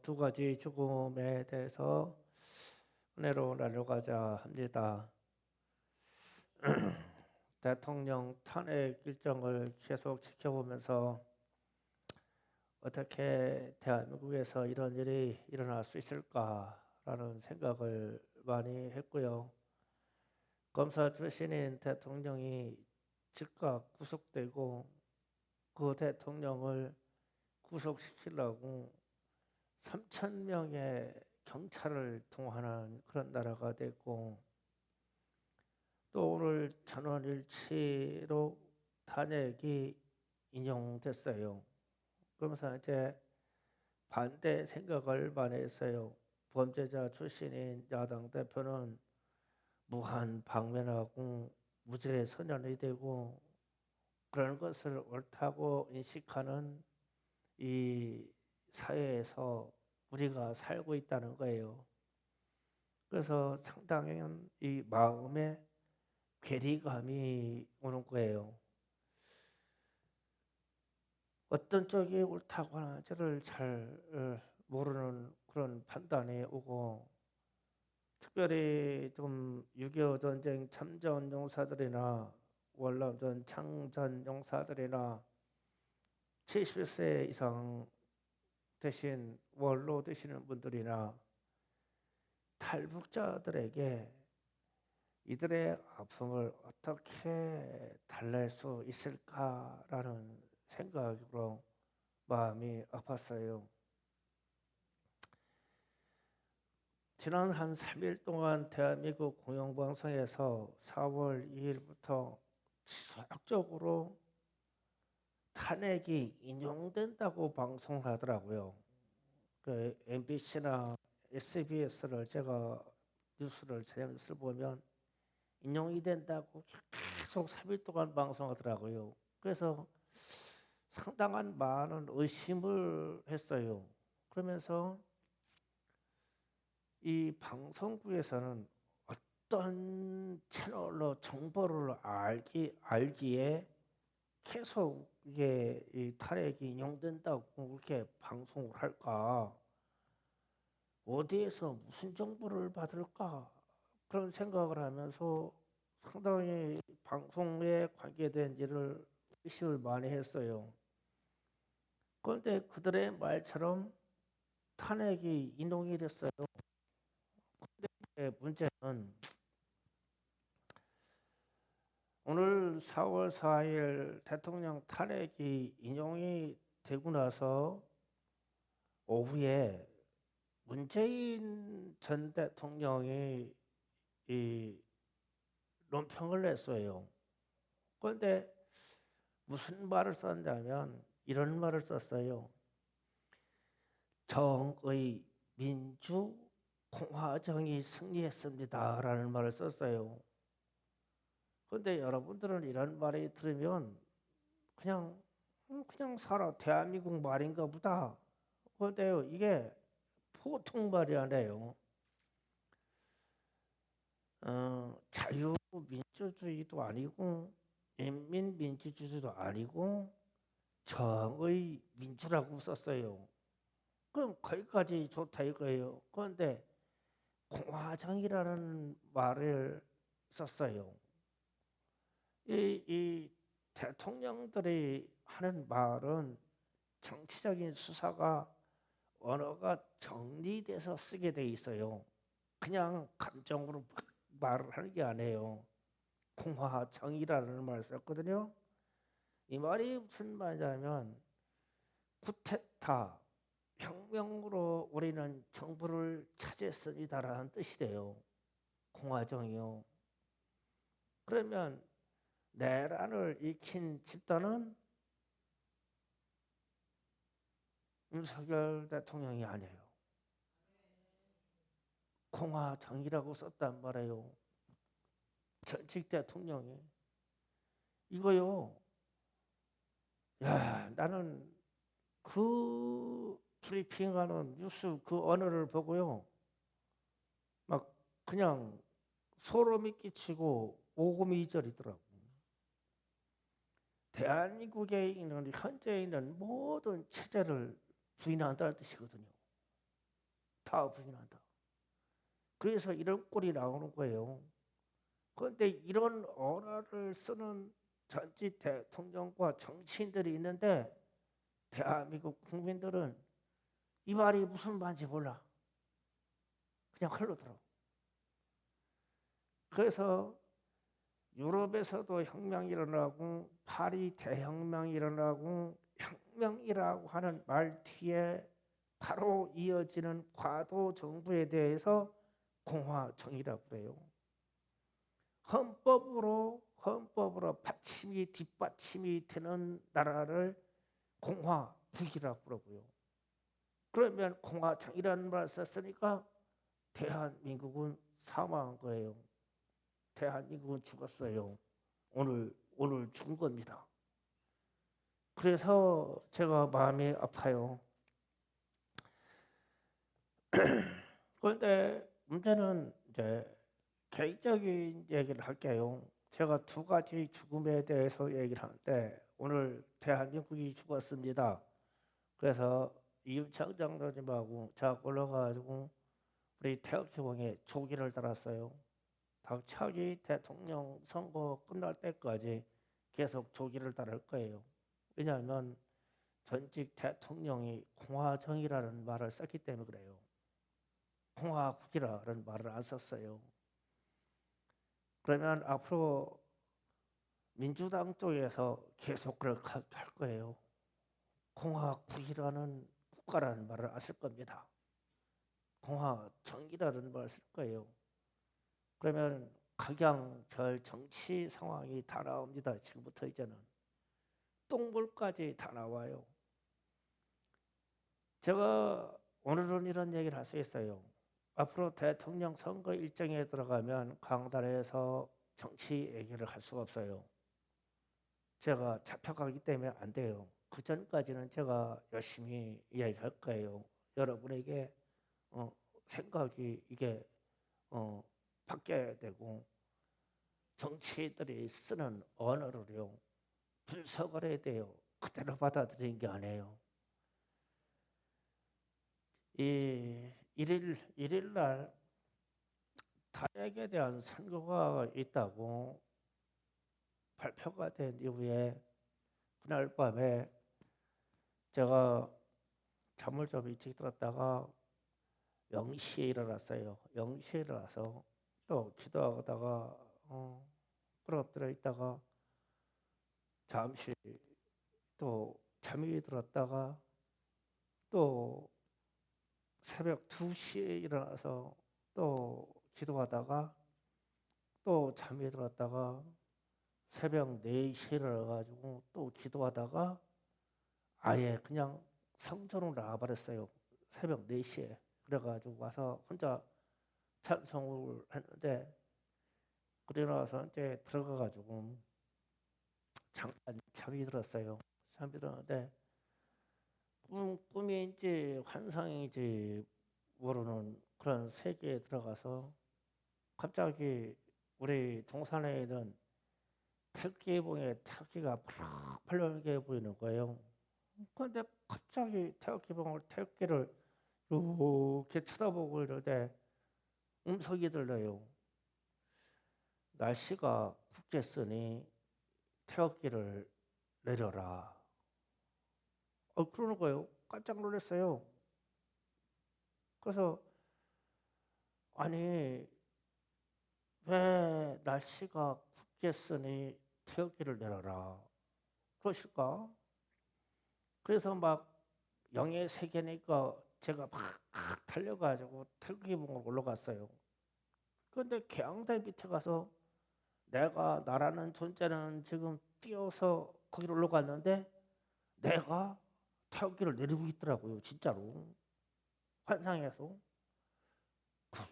두 가지 죽음에 대해서 은혜로 나눠가자 합니다. 대통령 탄핵 일정을 계속 지켜보면서 어떻게 대한민국에서 이런 일이 일어날 수 있을까라는 생각을 많이 했고요. 검사 출신인 대통령이 즉각 구속되고 그 대통령을 구속시키려고 3천 명의 경찰을 동원하는 그런 나라가 됐고, 또 오늘 전원일치로 탄핵이 인용됐어요. 그러면서 이제 반대 생각을 많이 했어요. 범죄자 출신인 야당 대표는 무한 방면하고 무죄 선언이 되고 그런 것을 옳다고 인식하는 이 사회에서 우리가 살고 있다는 거예요. 그래서 상당히 이 마음에 괴리감이 오는 거예요. 어떤 쪽이 옳다고 하는지를 잘 모르는 그런 판단이 오고, 특별히 좀 6.25 전쟁 참전 용사들이나 월남전 창전 용사들이나 70세 이상 되신 원로 되시는 분들이나 탈북자들에게 이들의 아픔을 어떻게 달랠 수 있을까라는 생각으로 마음이 아팠어요. 지난 한 3일 동안 대한민국 공영방송에서 4월 2일부터 지속적으로 탄핵이 인용된다고 방송하더라고요. 그 MBC나 SBS를 제가 저녁 뉴스를 보면 인용이 된다고 계속 3일 동안 방송하더라고요. 그래서 상당한 많은 의심을 했어요. 그러면서 이 방송국에서는 어떤 채널로 정보를 알기에 계속 이게 이 탄핵이 인용된다고 그렇게 방송을 할까? 어디에서 무슨 정보를 받을까? 그런 생각을 하면서 상당히 방송에 관계된 일을 의식을 많이 했어요. 그런데 그들의 말처럼 탄핵이 인용이 됐어요. 근데 문제는 오늘 4월 4일 대통령 탄핵이 인용이 되고 나서 오후에 문재인 전 대통령이 이 논평을 냈어요. 그런데 무슨 말을 썼냐면 이런 말을 썼어요. 정의 민주 공화정이 승리했습니다라는 말을 썼어요. 그런데 여러분들은 이런 말이 들으면 그냥 살아 대한민국 말인가 보다. 그런데요, 이게 보통 말이 아니에요. 자유민주주의도 아니고 인민민주주의도 아니고 정의 민주라고 썼어요. 그럼 거기까지 좋다 이거예요. 그런데 공화정이라는 말을 썼어요. 이 대통령들이 하는 말은 정치적인 수사가 언어가 정리돼서 쓰게 돼 있어요. 그냥 감정으로 말을 하는 게 아니에요. 공화정이라는 말을 썼거든요. 이 말이 무슨 말이냐면 쿠데타, 혁명으로 우리는 정부를 차지했습니다라는 뜻이 돼요. 공화정이요. 그러면 내란을 익힌 집단은 윤석열 대통령이 아니에요. 공화정이라고 썼단 말이에요. 전직 대통령이. 이거요. 야, 나는 그 브리핑하는 뉴스 그 언어를 보고요. 막 그냥 소름이 끼치고 오금이절이더라고. 대한민국에 있는 현재 있는 모든 체제를 부인한다는 뜻이거든요. 파업이 난다. 그래서 이런 꼴이 나오는 거예요. 그런데 이런 언어를 쓰는 전직 대통령과 정치인들이 있는데 대한민국 국민들은 이 말이 무슨 말인지 몰라. 그냥 흘러들어. 그래서 유럽에서도 혁명이 일어나고 파리 대혁명이 일어나고 혁명이라고 하는 말 뒤에 바로 이어지는 과도 정부에 대해서 공화정의라고 해요. 헌법으로 뒷받침이 되는 나라를 공화국이라고 그러고요. 그러면 공화정이라는 말을 썼으니까 대한민국은 사망한 거예요. 대한민국은 죽었어요. 오늘 죽은 겁니다. 그래서 제가 마음이 아파요. 그런데 문제는 이제 개인적인 얘기를 할게요. 제가 두 가지 죽음에 대해서 얘기를 하는데 오늘 대한민국이 죽었습니다. 그래서 이윤창 장로님하고 제가 올라가지고 우리 태극기봉에 조기를 달았어요. 차기 대통령 선거 끝날 때까지 계속 조기를 달을 거예요. 왜냐하면 전직 대통령이 공화정이라는 말을 썼기 때문에 그래요. 공화국이라는 말을 안 썼어요. 그러면 앞으로 민주당 쪽에서 계속 그렇게 할 거예요. 공화국이라는 국가라는 말을 안 쓸 겁니다. 공화정이라는 말을 쓸 거예요. 그러면 각양별 정치 상황이 다 나옵니다. 지금부터 이제는 똥물까지 다 나와요. 제가 오늘은 이런 얘기를 할 수 있어요. 앞으로 대통령 선거 일정에 들어가면 강단에서 정치 얘기를 할 수가 없어요. 제가 잡혀가기 때문에 안 돼요. 그 전까지는 제가 열심히 이야기할 거예요. 여러분에게 생각이 이게 바뀌어야 되고 정치인들이 쓰는 언어를요 분석을 해야 돼요. 그대로 받아들이는 게 아니에요. 이 일일 날 탄핵에 대한 선고가 있다고 발표가 된 이후에 그날 밤에 제가 잠을 좀 일찍 들었다가 0시에 일어났어요. 0시에 일어나서 또 기도하다가 끌어엎드려 있다가 잠시 또 잠이 들었다가 또 새벽 2시에 일어나서 또 기도하다가 또 잠이 들었다가 새벽 4시에 일어나가지고 또 기도하다가 아예 그냥 성전으로 나와버렸어요. 새벽 4시에. 그래가지고 와서 혼자 찬송을 했는데 그러고 나서 이제 들어가가지고 잠깐 잠이 들었어요. 잠이 들었는데 꿈인지 환상인지 모르는 그런 세계에 들어가서 갑자기 우리 동산에 있는 태극기봉에 태극기가 펄럭펄럭하게 보이는 거예요. 그런데 갑자기 태극기를 이렇게 쳐다보고 이러는데 음성이 들려요. 날씨가 굽겠으니 태극기를 내려라. 그러는 거예요. 깜짝 놀랐어요. 그래서 아니 왜 날씨가 굽겠으니 태극기를 내려라 그러실까? 그래서 막 영의 세계니까 제가 막 달려가지고 태극기봉으로 올라갔어요. 그런데 계양대 밑에 가서 내가 나라는 존재는 지금 뛰어서 거기로 올라갔는데 내가 태극기를 내리고 있더라고요. 진짜로. 환상에서.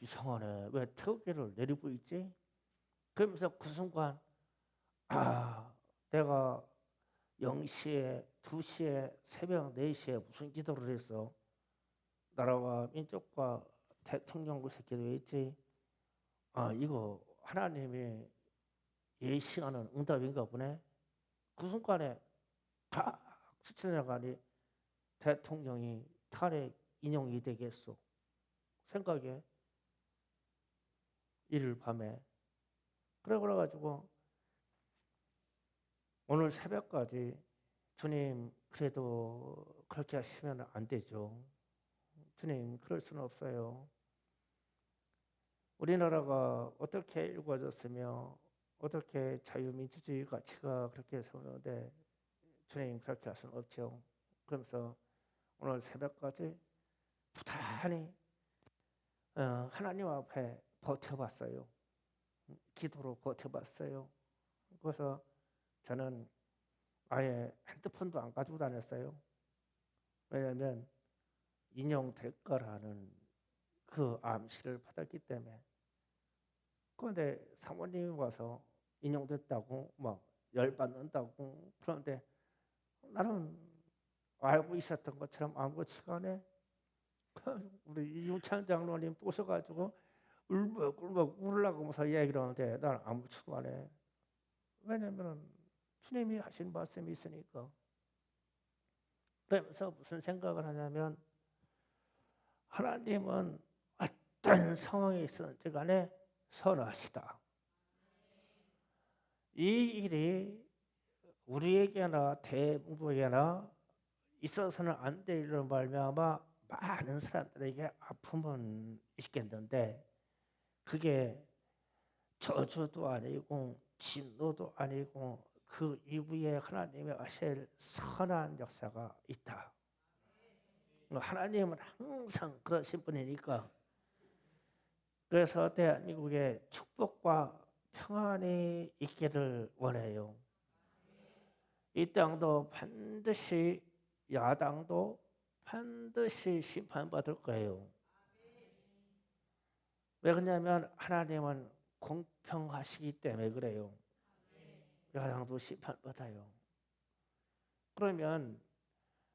이상하네. 왜 태극기를 내리고 있지? 그러면서 그 순간 내가 0시에 2시에 새벽 4시에 무슨 기도를 했어? 나라와 민족과 대통령을 새끼도 했지. 이거 하나님의 예시하는 응답인가 보네. 그 순간에 탁 스쳐나가니 대통령이 탄핵 인용이 되겠소. 생각에 일요일 밤에 그래가지고 오늘 새벽까지 주님 그래도 그렇게 하시면 안 되죠. 주님 그럴 수는 없어요. 우리나라가 어떻게 일궈졌으며 어떻게 자유민주주의 가치가 그렇게 세우는데 주님 그렇게 할 수는 없죠. 그러면서 오늘 새벽까지 부단히 하나님 앞에 버텨봤어요. 기도로 버텨봤어요. 그래서 저는 아예 핸드폰도 안 가지고 다녔어요. 왜냐하면 인용될 거라는 그 암시를 받았기 때문에. 그런데 사모님이 와서 인용됐다고 막 열받는다고 그런데 나는 알고 있었던 것처럼 아무렇지가 않아. 우리 이윤찬 장로님 또 오셔가지고 울먹울먹 울라고 하면서 얘기를 하는데 난 아무렇지도 않아. 왜냐면 주님이 하신 말씀이 있으니까. 그러면서 무슨 생각을 하냐면 하나님은 어떤 상황에 있었는지 간에 선하시다. 이 일이 우리에게나 대부분에게나 있어서는 안 될 일로 말미암아 많은 사람들에게 아픔은 있겠는데 그게 저주도 아니고 진노도 아니고 그 이후에 하나님의 하실 선한 역사가 있다. 하나님은 항상 그러신 분이니까. 그래서 대한민국에 축복과 평안이 있기를 원해요. 이 땅도 반드시 야당도 반드시 심판받을 거예요. 왜 그러냐면 하나님은 공평하시기 때문에 그래요. 야당도 심판받아요. 그러면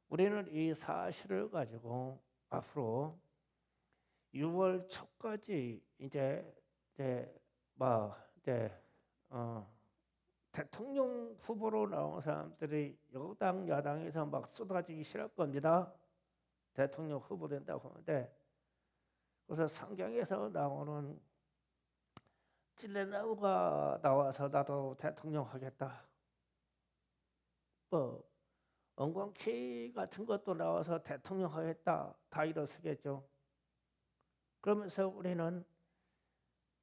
우리는 이 사실을 가지고 앞으로 6월 초까지 이제 어, 대통령 후보로 나온 사람들이 여당 야당에서 막 쏟아지기 시작할 겁니다. 대통령 후보 된다고 하는데 그래서 성경에서 나오는 찔레나우가 나와서 나도 대통령 하겠다. 뭐 엉겅퀴 같은 것도 나와서 대통령 하겠다. 다 일어서겠죠. 그러면서 우리는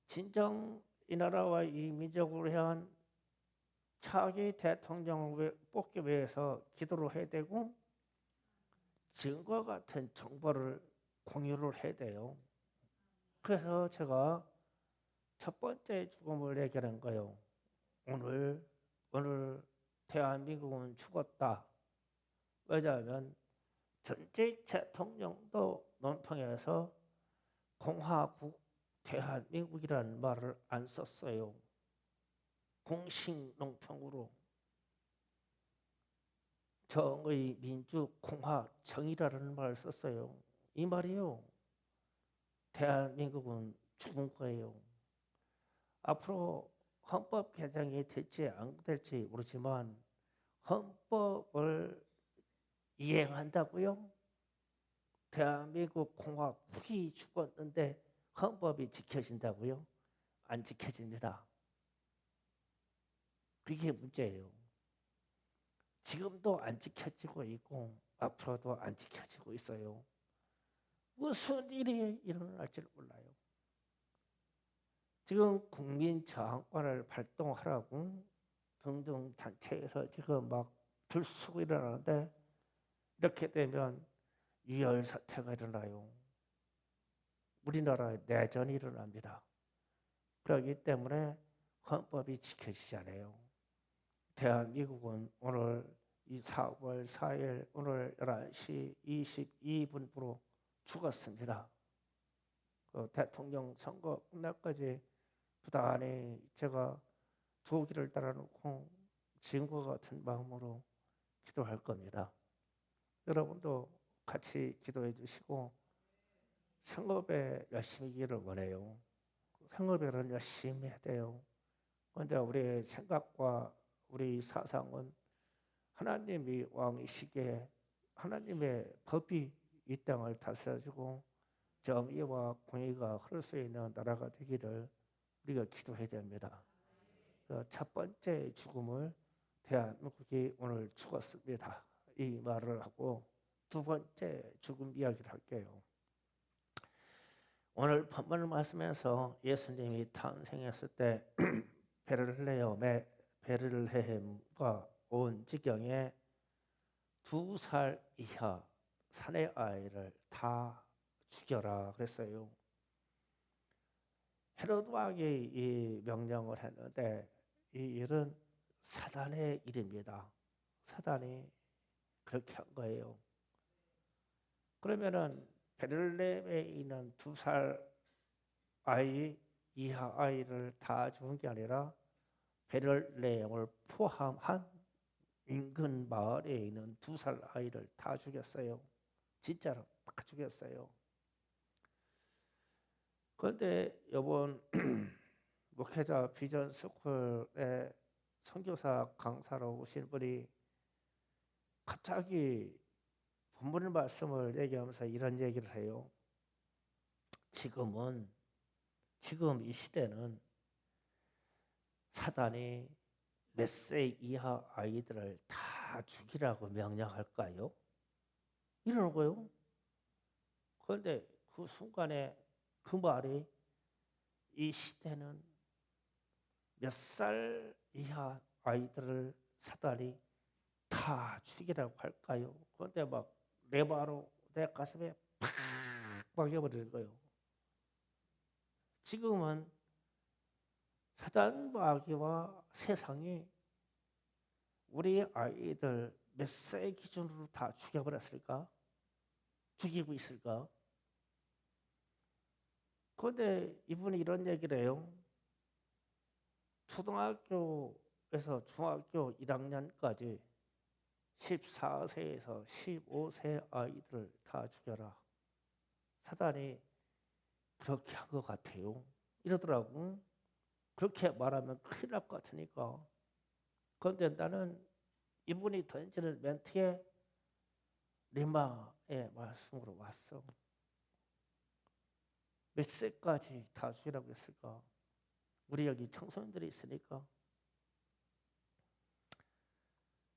진정 이 나라와 이 민족을 향한 차기 대통령을 뽑기 위해서 기도를 해야 되고 지금과 같은 정보를 공유를 해야 돼요. 그래서 제가 첫 번째 죽음을 얘기하는 거예요. 오늘 대한민국은 죽었다. 왜냐하면 전직 대통령도 논평에서 공화국 대한민국이라는 말을 안 썼어요. 공식 논평으로 정의 민주공화 정의라는 말을 썼어요. 이 말이요. 대한민국은 죽은 거예요. 앞으로 헌법 개정이 될지 안 될지 모르지만 헌법을 이행한다고요? 대한민국 공화국이 죽었는데 헌법이 지켜진다고요? 안 지켜집니다. 그게 문제예요. 지금도 안 지켜지고 있고 앞으로도 안 지켜지고 있어요. 무슨 일이 일어날지 몰라요. 지금 국민저항권을 발동하라고 등등 단체에서 지금 막 들쑤고 일어나는데 이렇게 되면 유혈 사태가 일어나요. 우리나라에 내전이 일어납니다. 그렇기 때문에 헌법이 지켜지지 않아요. 대한민국은 오늘 이 4월 4일 오늘 11시 22분으로 죽었습니다. 그 대통령 선거 끝날까지 부단히 제가 조기를 따라놓고 지금과 같은 마음으로 기도할 겁니다. 여러분도 같이 기도해 주시고 생업에 열심히 일을 원해요. 생업에는 열심히 해야 돼요. 그런데 우리의 생각과 우리 사상은 하나님이 왕이시기에 하나님의 법이 이 땅을 다스려주고 정의와 공의가 흐를 수 있는 나라가 되기를 우리가 기도해야 됩니다. 첫 번째 죽음을 대한민국이 오늘 죽었습니다. 이 말을 하고 두 번째 죽음 이야기를 할게요. 오늘 본문 말씀에서 예수님이 탄생했을 때 베들레헴과 온 지경에 2살 이하 사내 아이를 다 죽여라 그랬어요. 헤로드 왕이 이 명령을 했는데 이 일은 사단의 일입니다. 사단이 그렇게 한 거예요. 그러면은 베들레헴에 있는 2살 아이 이하 아이를 다 죽은 게 아니라 베들레헴을 포함한 인근 마을에 있는 2살 아이를 다 죽였어요. 진짜로 다 죽였어요. 그런데 이번 목회자 비전 스쿨의 선교사 강사로 오신 분이 갑자기 본문 말씀을 얘기하면서 이런 얘기를 해요. 지금 이 시대는 사단이 몇 세 이하 아이들을 다 죽이라고 명령할까요? 이러는 거예요. 그런데 그 순간에 그 말이 이 시대는 몇 살 이하 아이들을 사단이 다 죽이라고 할까요? 그런데 막 내 바로 내 가슴에 팍 박여버리는 거예요. 지금은 사단 마귀와 세상이 우리 아이들 몇 세 기준으로 다 죽여버렸을까? 죽이고 있을까? 그런데 이분이 이런 얘기를 해요. 초등학교에서 중학교 1학년까지 14세에서 15세 아이들을 다 죽여라. 사단이 그렇게 한 것 같아요. 이러더라고. 그렇게 말하면 큰일 날 것 같으니까. 그런데 나는 이분이 던지는 멘트에 리마의 말씀으로 왔어. 몇 세까지 다 죽이라고 했을까? 우리 여기 청소년들이 있으니까.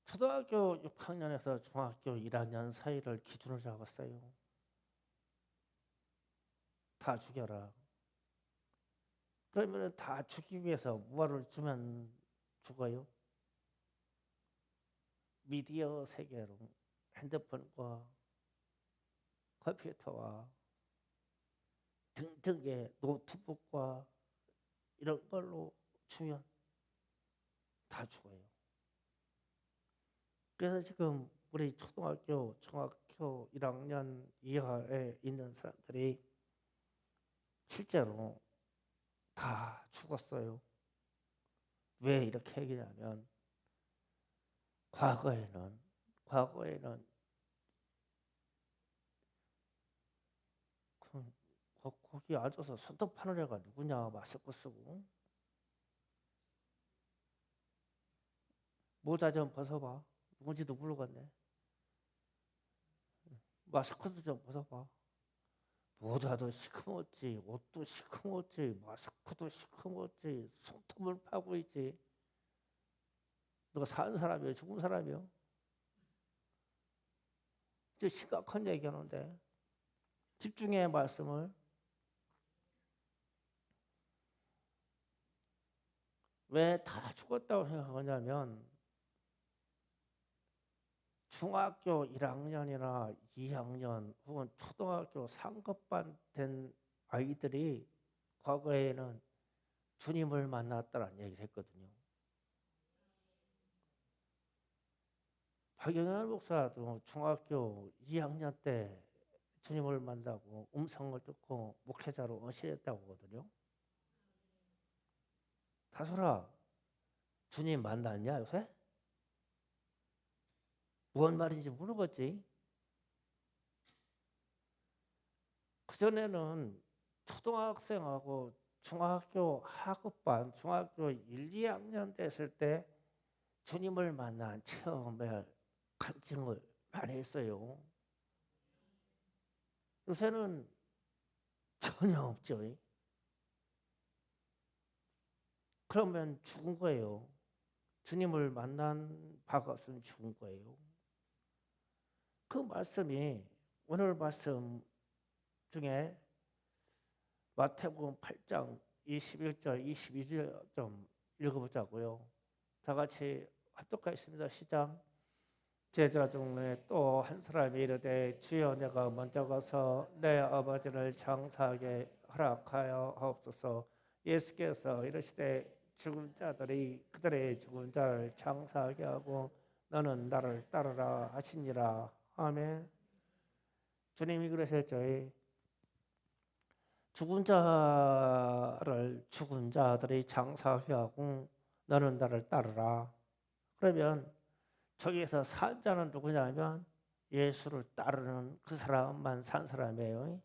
초등학교 6학년에서 중학교 1학년 사이를 기준으로 잡았어요. 다 죽여라. 그러면 다 죽이기 위해서 무엇을 주면 죽어요? 미디어 세계로 핸드폰과 컴퓨터와 등등의 노트북과 이런 걸로 주면 다 죽어요. 그래서 지금 우리 초등학교, 중학교 1학년 이하에 있는 사람들이 실제로 다 죽었어요. 왜 이렇게 얘기냐면 과거에는 거기 앉아서 손톱하는 애가 누구냐 마스크 쓰고 모자 좀 벗어봐. 누군지도 모르겠네. 마스크도 좀 벗어봐. 모자도 시커멓지, 옷도 시커멓지, 마스크도 시커멓지, 손톱을 파고 있지. 너가 사는 사람이야, 죽은 사람이야? 이제 심각한 얘기하는데 집중해 말씀을. 왜 다 죽었다고 생각하냐면 중학교 1학년이나 2학년 혹은 초등학교 3급반 된 아이들이 과거에는 주님을 만났다는 얘기를 했거든요. 박영현 목사도 중학교 2학년 때 주님을 만나고 음성을 듣고 목회자로 응시했다고 하거든요. 다솔아, 주님 만났냐 요새? 무슨 말인지 모르겠지? 그전에는 초등학생하고 중학교 하급반, 중학교 1, 2학년 됐을 때 주님을 만난 체험을, 간증을 많이 했어요. 요새는 전혀 없죠. 그러면 죽은 거예요. 주님을 만난 바가 없으면 죽은 거예요. 그 말씀이 오늘 말씀 중에 마태복음 8장 21절 22절 좀 읽어보자고요. 다 같이 합독하겠습니다. 시작. 제자 중에 또 한 사람이 이르되 주여 내가 먼저 가서 내 아버지를 장사하게 허락하여 하옵소서. 예수께서 이르시되 죽은 자들이 그들의 죽은 자를 장사하게 하고 너는 나를 따르라 하시니라. 아멘. 주님이 그러셨죠. 죽은 자들이 장사하게 하고 너는 나를 따르라. 그러면 저기에서 산 자는 누구냐면 예수를 따르는 그 사람만 산 사람이에요.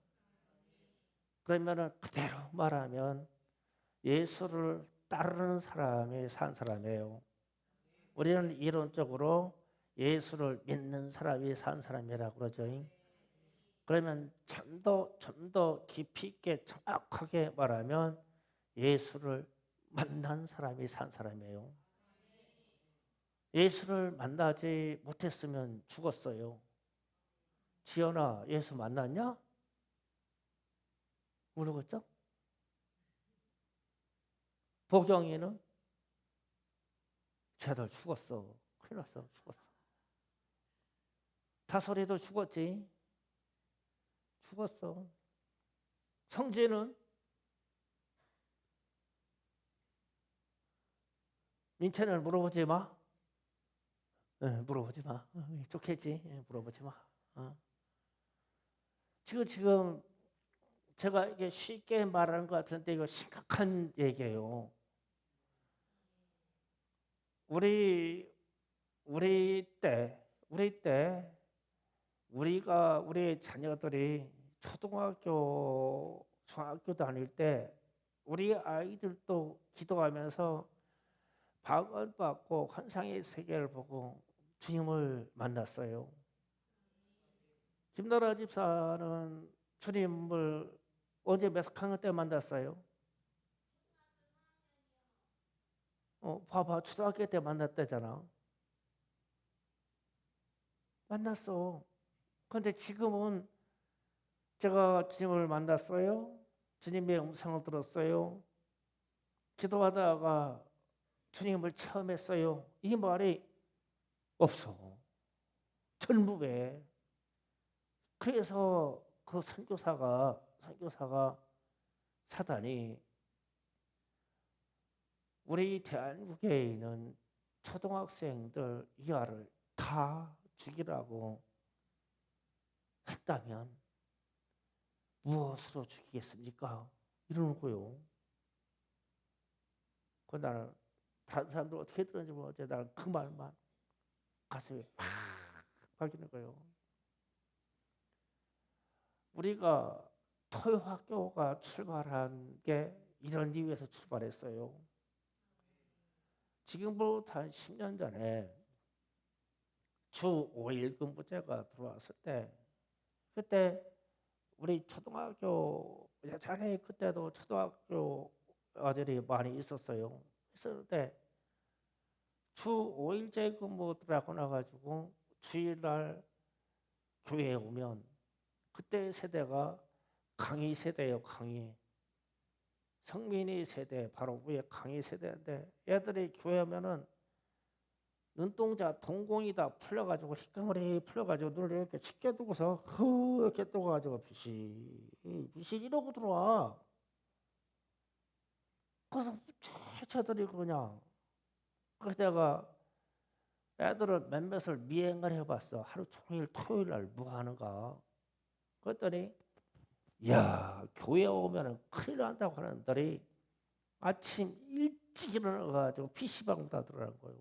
그러면은 그대로 말하면 예수를 따르는 사람이 산 사람이에요. 우리는 이론적으로 예수를 믿는 사람이 산 사람이라고 그러죠. 그러면 좀 더 깊이 있게 정확하게 말하면 예수를 만난 사람이 산 사람이에요. 예수를 만나지 못했으면 죽었어요. 지연아, 예수 만났냐? 모르겠죠? 보경이는 쟤들 죽었어. 큰일 났어. 죽었어. 다솔이도 죽었지. 죽었어. 성진은 민채는 물어보지 마. 물어보지 마. 좋겠지. 물어보지 마. 지금 제가 이게 쉽게 말하는 것 같은데 이거 심각한 얘기예요. 우리 때 우리 자녀들이 초등학교, 중학교 다닐 때 우리 아이들도 기도하면서 방언 받고 환상의 세계를 보고 주님을 만났어요. 김나라 집사는 주님을 언제 몇 학년 때 만났어요? 봐봐, 초등학교 때 만났다잖아. 만났어. 그런데 지금은 제가 주님을 만났어요. 주님의 음성을 들었어요. 기도하다가 주님을 체험했어요. 이 말이 없어. 전부에. 그래서 그 선교사가 사단이 우리 대한민국에 있는 초등학생들 이하를 다 죽이라고 했다면 무엇으로 죽이겠습니까? 이러는 거요. 그 나는 다른 사람들 어떻게 들었는지 모르겠는데 나는 그 말만 가슴이 팍 박이는 거예요. 우리가 토요학교가 출발한 게 이런 이유에서 출발했어요. 지금부터 한 10년 전에 주 5일 근무제가 들어왔을 때 그때 우리 초등학교 예전에 그때도 초등학교 아들이 많이 있었어요. 있었는데 주 5일제 근무 들어가고 나가지고 주일날 교회에 오면 그때 세대가 강의 세대예요. 강의. 성민이 세대 바로 위에 강의 세대인데 애들이 교회 오면은 눈동자 동공이 다 풀려가지고 희강을 풀려가지고 눈을 이렇게 짙게 두고서 이렇게 떠가지고 빛이 이러고 들어와. 그래서 쟤들이 그냥 그래서 내가 애들을 몇몇을 미행을 해봤어. 하루 종일 토요일 날 뭐 하는가. 그랬더니 야 교회 오면은 큰일 난다고 하는 애들이 아침 일찍 일어나가지고 PC방 다 들어가는 거예요.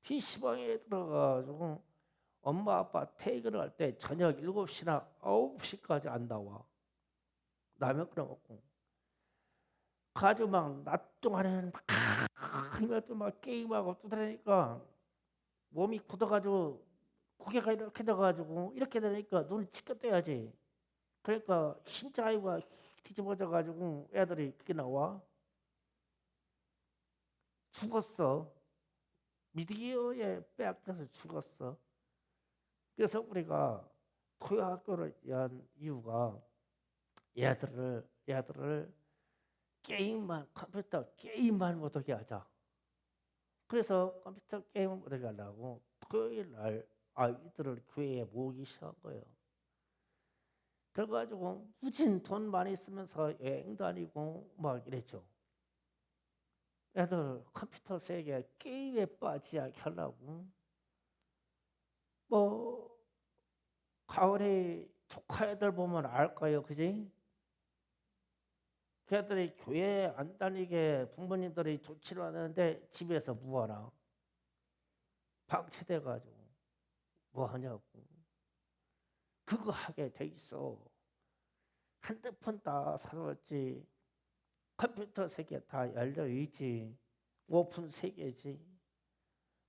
PC방에 들어가가지고 엄마 아빠 퇴근을 할 때 저녁 7시나 9시까지 안 나와. 라면 끓여 먹고. 가지고 막 낮 동안에는 막 게임하고 두드리니까 몸이 굳어가지고 고개가 이렇게 돼가지고 이렇게 되니까 눈을 찢겨 떼야지. 그러니까 흰자 아이가 뒤집어져 가지고 애들이 그게 나와 죽었어. 미디어에 빼앗겨서 죽었어. 그래서 우리가 토요학교를 연 이유가 얘들을 게임만 컴퓨터 게임만 못하게 하자. 그래서 컴퓨터 게임을 못하게 하려고 토요일 날 아이들을 교회에 모으기 시작한 거예요. 그래가지고 무진 돈 많이 쓰면서 여행 다니고 막 이랬죠. 애들 컴퓨터 세계 게임에 빠지지 않게 하려고. 뭐 가을에 조카 애들 보면 알까요, 그지? 걔들이 교회 안 다니게 부모님들이 조치를 하는데 집에서 뭐하나 방치돼가지고 뭐하냐고. 그거 하게 돼 있어. 핸드폰 다 사줬지. 컴퓨터 세계 다 열려 있지. 오픈 세계지.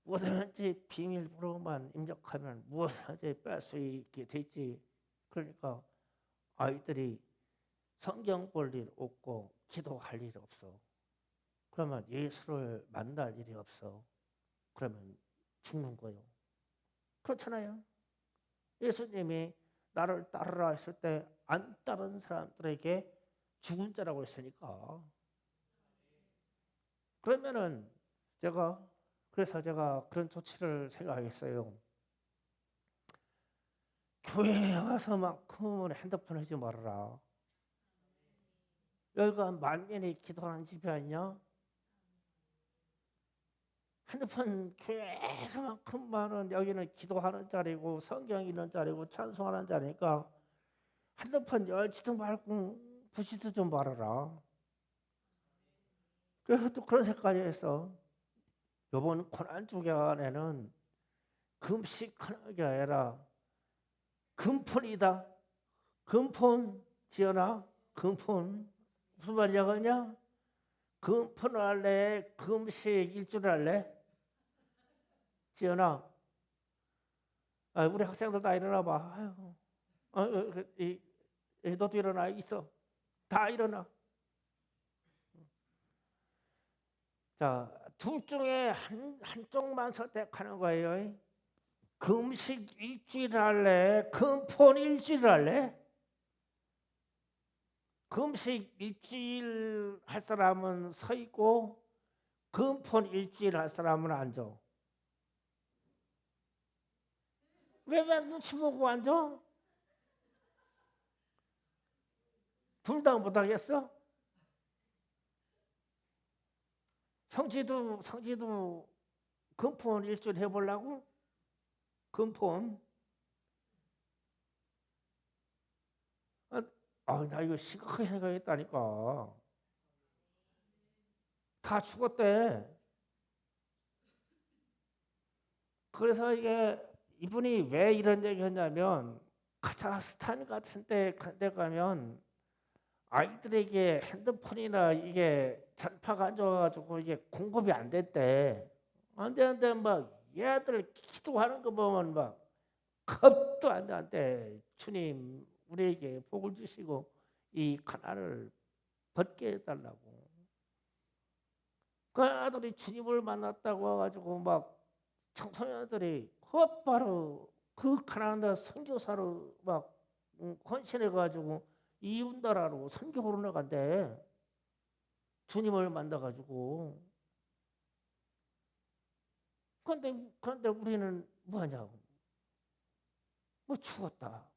뭐든지 비밀번호만 입력하면 무엇이든지 뺄 수 있게 돼 있지. 그러니까 아이들이 성경 볼 일 없고 기도할 일 없어. 그러면 예수를 만날 일이 없어. 그러면 죽는 거예요. 그렇잖아요. 예수님이 나를 따르라 했을 때 안 따르는 사람들에게 죽은 자라고 했으니까. 그러면은 그래서 제가 그런 조치를 생각하겠어요. 교회에 가서만큼은 핸드폰 하지 말아라. 여기가 만년에 기도하는 집이 아니냐? 핸드폰 교회에서만큼만은 여기는 기도하는 자리고 성경 읽는 자리고 찬송하는 자리니까 핸드폰 열지도 말고 보지도 좀 말아라. 그래서 또 그런 생각까지 했어. 이번 고난 주간에는 금식하는 게 아니라 금폰이다. 금폰 지연아, 금폰 무슨 말이야 그냥? 금폰을 할래? 금식 일주일 할래? 지연아, 우리 학생들 다 일어나 봐. 너도 일어나 있어. 다 일어나. 자, 둘 중에 한쪽만 선택하는 거예요. 금식 일주일 할래? 금폰 일주일 할래? 금식 일주일 할 사람은 서 있고 금폰 일주일 할 사람은 앉아. 왜 눈치 보고 앉아? 둘 다 못하겠어? 성지도 금폰 일주일 해보려고? 금폰. 나 이거 심각하게 생각했다니까. 다 죽었대. 그래서 이분이 왜 이런 얘기 했냐면 카자흐스탄 같은 데 가면 아이들에게 핸드폰이나 이게 전파가 안 좋아가지고 이게 공급이 안 됐대. 안 되는데 막 얘들 기도하는 거 보면 막 겁도 안 나는데 주님 우리에게 복을 주시고 이 가난을 벗게 해달라고. 그 아들이 주님을 만났다고 와가지고 막 청소년들이 곧바로 그 가난한 선교사로 막 헌신해가지고 이웃나라로 선교하러 나간대. 주님을 만나가지고. 그런데 우리는 뭐하냐고. 뭐 죽었다.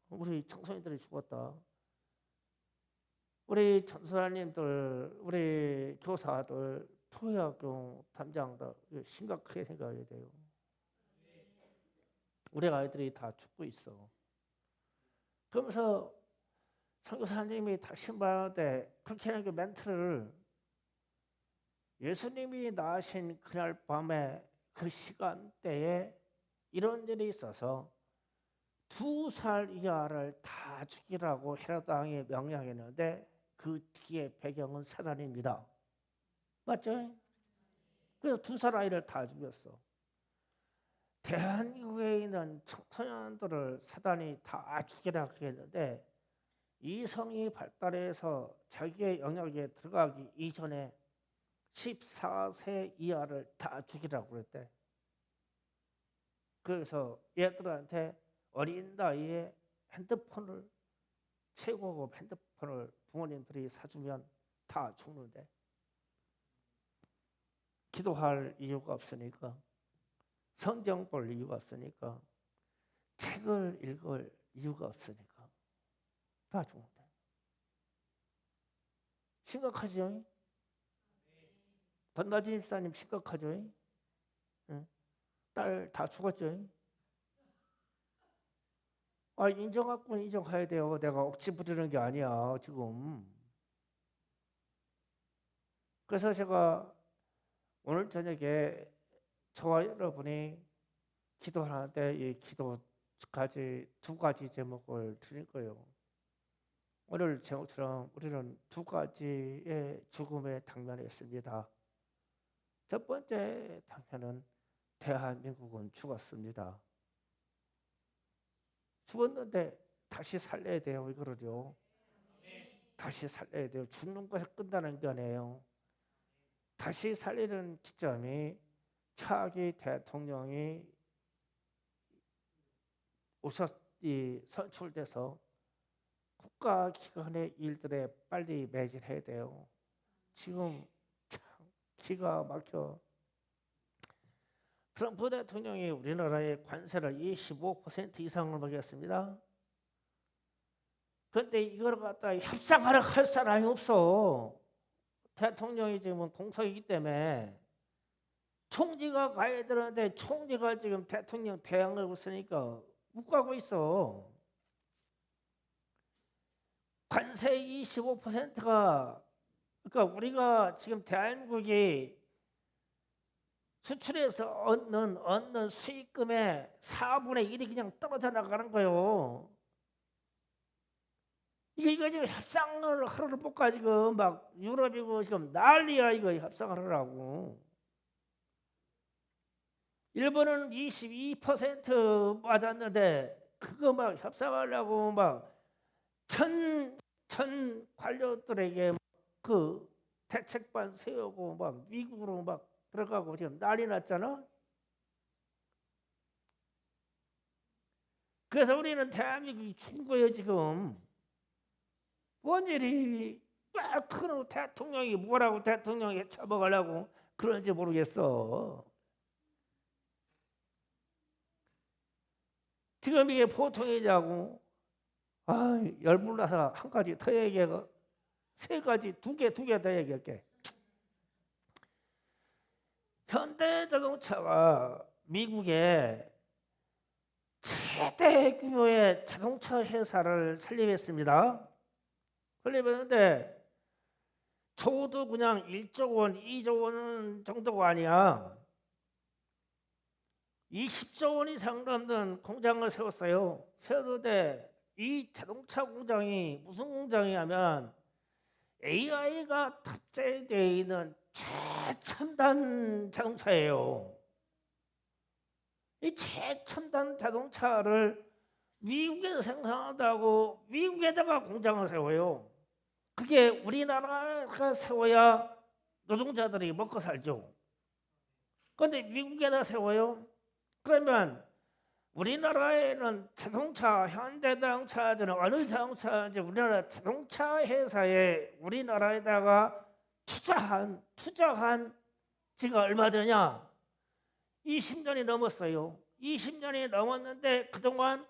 우리 청소년들이 죽었다. 우리 전사님들, 우리 교사들, 토요학교 담당자 심각하게 생각해야 돼요. 우리 아이들이 다 죽고 있어. 그러면서 선교사님이 다시 말하는데 그렇게 하는 그 멘트를 예수님이 나으신 그날 밤에 그 시간대에 이런 일이 있어서 2살 이하를 다 죽이라고 헤롯 왕이 명령했는데 그 뒤에 배경은 사단입니다. 맞죠? 그래서 2살 아이를 다 죽였어. 대한민국에 있는 청소년들을 사단이 다 죽이라 했는데 이성이 발달해서 자기의 영역에 들어가기 이전에 14세 이하를 다 죽이라고 그랬대. 그래서 얘들한테 어린 나이에 핸드폰을 최고급 핸드폰을 부모님들이 사주면 다 죽는데 기도할 이유가 없으니까 성경 볼 이유가 없으니까 책을 읽을 이유가 없으니까 다 죽는데 심각하죠? 권나진 집사님 심각하죠? 딸 다 죽었죠? 아, 인정할 인정해야 돼요. 내가 억지 부리는 게 아니야 지금. 그래서 제가 오늘 저녁에 저와 여러분이 기도하는데 이 기도까지 두 가지 제목을 드릴 거예요. 오늘 제목처럼 우리는 두 가지의 죽음에 당면했습니다. 첫 번째 당면은 대한민국은 죽었습니다. 죽었는데 다시 살려야 돼요. 이거를요. 다시 살려야 돼요. 죽는 것에 끝나는 게 아니에요. 다시 살리는 기점이 차기 대통령이 선출돼서 국가기관의 일들에 빨리 매진해야 돼요. 지금 참 기가 막혀. 트럼프 대통령이 우리나라의 관세를 25% 이상을 먹였습니다. 그런데 이걸 갖다 협상하러 할 사람이 없어. 대통령이 지금 공석이기 때문에 총리가 가야 되는데 총리가 지금 대통령 대항을 없으니까 못 가고 있어. 관세 25%가 그러니까 우리가 지금 대한민국이 수출해서 얻는 수익금의 4분의 1이 그냥 떨어져 나가는 거예요. 이거 지금 협상을 하러 못 가. 지금 막 유럽이고 지금 난리야. 이거 협상을 하라고. 일본은 22% 맞았는데 그거 막 협상하려고 막 천 관료들에게 그 대책반 세우고 막 미국으로 막 들어가고 지금 난리 났잖아. 그래서 우리는 대한민국이 죽은 거예요 지금. 뭔 일이 큰 대통령이 뭐라고 대통령이 처먹으려고 그런지 모르겠어. 지금 이게 보통이냐고. 아, 열불나서 한 가지 더 얘기해. 세 가지 두 개 더 얘기할게. 현대자동차가 미국의 최대 규모의 자동차 회사를 설립했습니다. 설립했는데 적어도 그냥 1조 원, 2조 원 정도가 아니야. 20조 원 이상 넘는 공장을 세웠어요. 세웠는데 이 자동차 공장이 무슨 공장이냐면 AI가 탑재되어 있는 최첨단 자동차예요. 이 최첨단 자동차를 미국에서 생산한다고 미국에다가 공장을 세워요. 그게 우리나라가 세워야 노동자들이 먹고 살죠. 그런데 미국에다 세워요. 그러면 우리나라에는 자동차, 현대자동차는 어느 자동차인지 우리나라 자동차 회사에 우리나라에다가 투자한 지가 얼마 되냐? 20년이 넘었어요. 20년이 넘었는데 그동안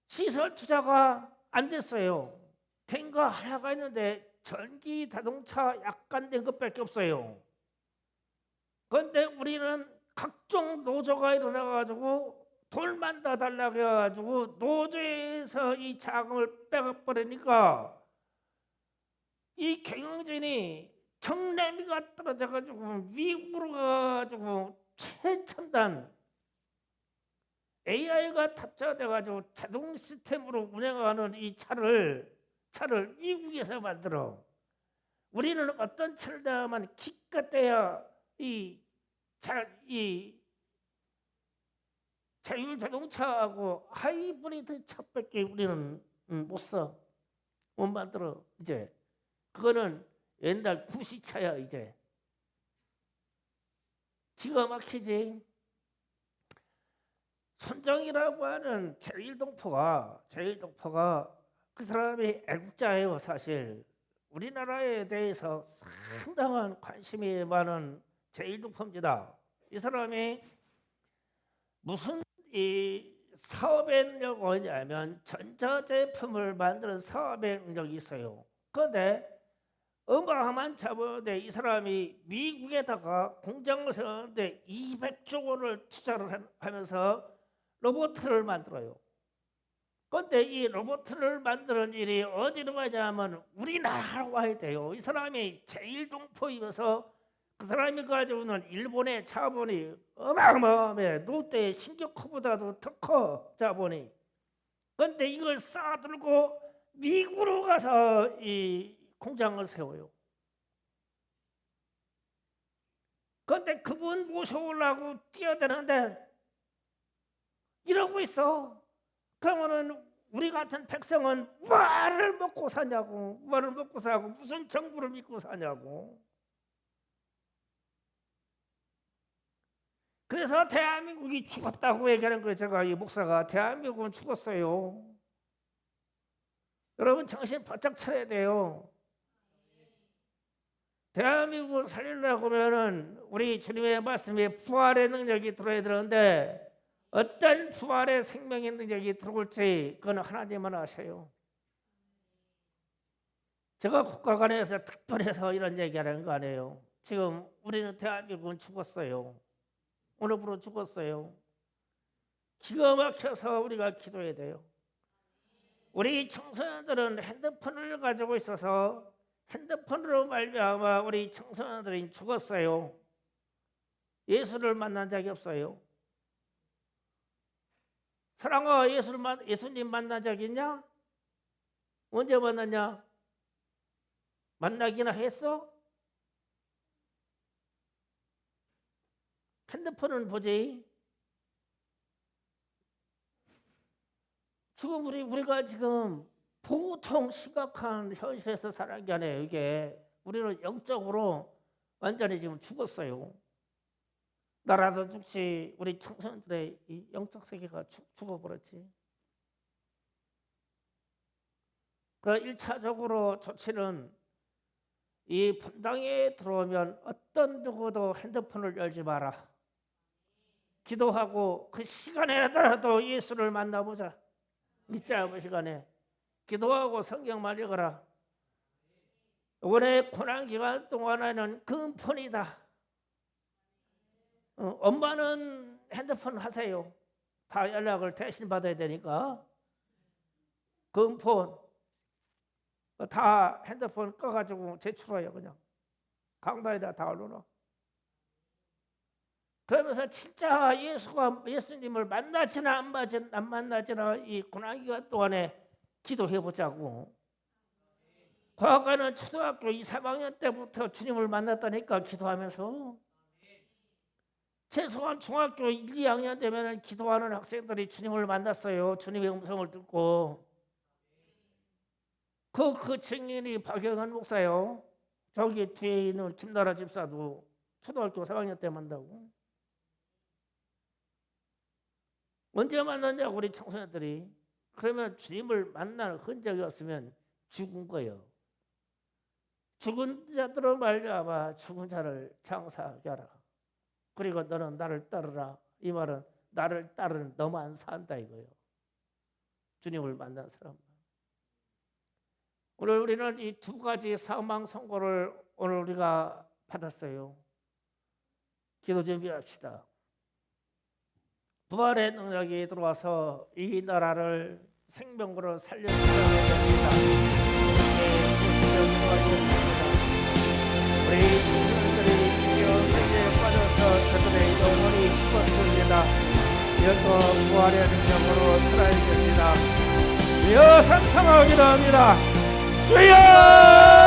시설 투자가 안 됐어요. 된 거 하나가 있는데 전기 자동차 약간 된 것밖에 없어요. 그런데 우리는 각종 노조가 일어나가지고 돈만 더 달라고 해가지고 노조에서 이 자금을 빼가버리니까 이 경영진이 정내미가 떨어져가지고 미국으로 가가지고 최첨단 AI가 탑재돼가지고 자동 시스템으로 운행하는 이 차를 미국에서 만들어. 우리는 어떤 차를 대하면 기껏해야 이 자율자동차하고 하이브리드 차밖에 우리는 못 써. 못 만들어. 이제 그거는 옛날 구시차야. 이제 기가 막히지. 손정이라고 하는 제1동포가 그 사람이 애국자예요. 사실 우리나라에 대해서 상당한 관심이 많은 제1동포입니다. 이 사람이 무슨 이 사업의 능력이 뭐냐면 전자제품을 만드는 사업의 능력이 있어요. 그런데 어마어마한 자본인데 이 사람이 미국에다가 공장을 세우는데 200조 원을 투자를 하면서 로봇을 만들어요. 그런데 이 로봇을 만드는 일이 어디로 가냐면 우리나라로 와야 돼요. 이 사람이 제1동포이면서 그 사람이 가지고 있는 일본의 자본이 어마어마해. 롯데의 신격호보다도 더 커, 자본이. 그런데 이걸 쌓아들고 미국으로 가서 이 공장을 세워요. 그런데 그분 모셔오려고 뛰어드는데 이러고 있어. 그러면은 우리 같은 백성은 뭐를 먹고 사냐고. 뭐를 먹고 사고 무슨 정부를 믿고 사냐고. 그래서 대한민국이 죽었다고 얘기하는 거예요. 제가 이 목사가 대한민국은 죽었어요. 여러분 정신 바짝 차려야 돼요. 대한민국을 살리려고 하면은 우리 주님의 말씀에 부활의 능력이 들어야 되는데 어떤 부활의 생명의 능력이 들어올지 그건 하나님만 아셔요. 제가 국가관에서 특별해서 이런 얘기하는 거 아니에요. 지금 우리는 대한민국은 죽었어요. 오늘부로 죽었어요. 기가 막혀서 우리가 기도해야 돼요. 우리 청소년들은 핸드폰을 가지고 있어서 핸드폰으로 말미암아 우리 청소년들이 죽었어요. 예수를 만난 적이 없어요. 사랑아, 예수님 만난 적 있냐? 언제 만났냐? 만나기나 했어? 핸드폰은 보지. 지금 우리가 지금 보통 심각한 현실에서 살아가는 게 아니에요. 이게 우리는 영적으로 완전히 지금 죽었어요. 나라도 죽지 우리 청소년들의 이 영적 세계가 죽어버렸지. 그 1차적으로 조치는 이 본당에 들어오면 어떤 누구도 핸드폰을 열지 마라. 기도하고 그 시간에라도 예수를 만나보자. 이 짧은 시간에 기도하고 성경만 읽어라. 이번에 고난기간 동안에는 금폰이다. 엄마는 핸드폰 하세요. 다 연락을 대신 받아야 되니까. 금폰 다 핸드폰 꺼가지고 제출해요. 그냥 강단에다 다 올려놔. 그러면서 진짜 예수님을 만나지나 안 만나지나 이 고난기간 동안에 기도해보자고. 과거에는 초등학교 2, 3학년 때부터 주님을 만났다니까 기도하면서. 최소한 중학교 1, 2학년 되면 기도하는 학생들이 주님을 만났어요. 주님의 음성을 듣고. 그 증인이 박영환 목사요. 저기 뒤에 있는 김나라 집사도 초등학교 3학년 때 만나고. 언제 만났냐고 우리 청소년들이. 그러면 주님을 만날 흔적이 없으면 죽은 거예요. 죽은 자들은 말미암아 죽은 자를 장사하게 하라. 그리고 너는 나를 따르라. 이 말은 나를 따르는 너만 산다 이거예요. 주님을 만난 사람. 오늘 우리는 이 두 가지 사망 선고를 오늘 우리가 받았어요. 기도 준비합시다. 부활의 능력이 들어와서 이 나라를 생명으로 살려주셔야 됩니다. 우리 국민들이 세계에 빠져서 그들의 영혼이 죽었습니다. 이어서 부활의 능력으로 살아야 됩니다. 주여 삼창하기도 합니다. 주여!